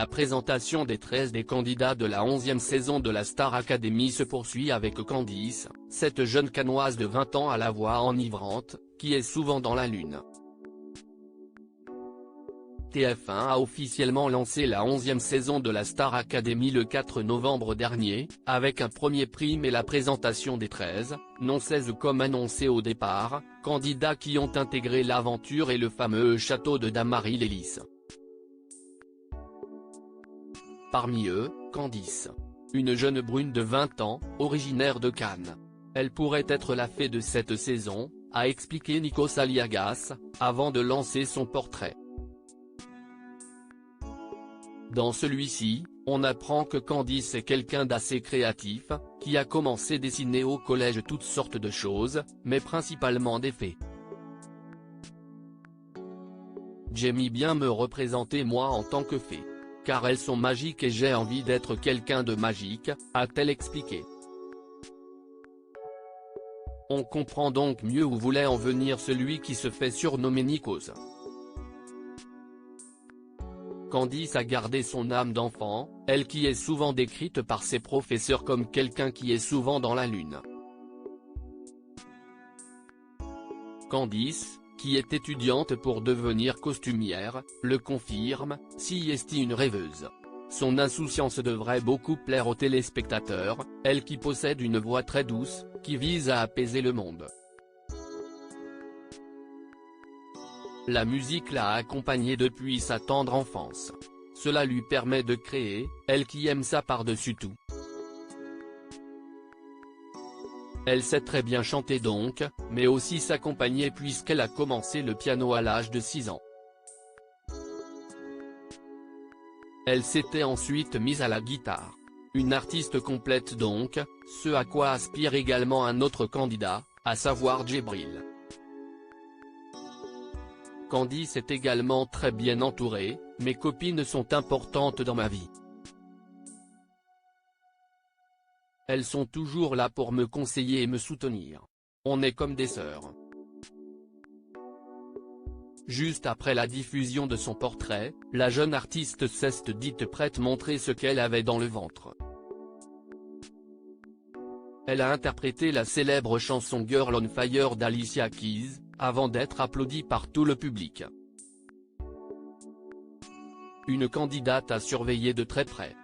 La présentation des 13 des candidats de la 11e saison de la Star Academy se poursuit avec Candice, cette jeune Canoise de 20 ans à la voix enivrante, qui est souvent dans la lune. TF1 a officiellement lancé la 11e saison de la Star Academy le 4 novembre dernier, avec un premier prime et la présentation des 13, non 16 comme annoncé au départ, candidats qui ont intégré l'aventure et le fameux château de Damary-les-Lys. Parmi eux, Candice. Une jeune brune de 20 ans, originaire de Cannes. Elle pourrait être la fée de cette saison, a expliqué Nikos Aliagas, avant de lancer son portrait. Dans celui-ci, on apprend que Candice est quelqu'un d'assez créatif, qui a commencé dessiner au collège toutes sortes de choses, mais principalement des fées. J'aime bien me représenter moi en tant que fée. Car elles sont magiques et j'ai envie d'être quelqu'un de magique, a-t-elle expliqué. On comprend donc mieux où voulait en venir celui qui se fait surnommer Nikos. Candice a gardé son âme d'enfant, elle qui est souvent décrite par ses professeurs comme quelqu'un qui est souvent dans la lune. Candice, qui est étudiante pour devenir costumière, le confirme, si est une rêveuse. Son insouciance devrait beaucoup plaire aux téléspectateurs, elle qui possède une voix très douce, qui vise à apaiser le monde. La musique l'a accompagnée depuis sa tendre enfance. Cela lui permet de créer, elle qui aime ça par-dessus tout. Elle sait très bien chanter donc, mais aussi s'accompagner puisqu'elle a commencé le piano à l'âge de 6 ans. Elle s'était ensuite mise à la guitare. Une artiste complète donc, ce à quoi aspire également un autre candidat, à savoir Djibril. Candice est également très bien entourée, mes copines sont importantes dans ma vie. Elles sont toujours là pour me conseiller et me soutenir. On est comme des sœurs. Juste après la diffusion de son portrait, la jeune artiste s'est dite prête montrer ce qu'elle avait dans le ventre. Elle a interprété la célèbre chanson Girl on Fire d'Alicia Keys, avant d'être applaudie par tout le public. Une candidate à surveiller de très près.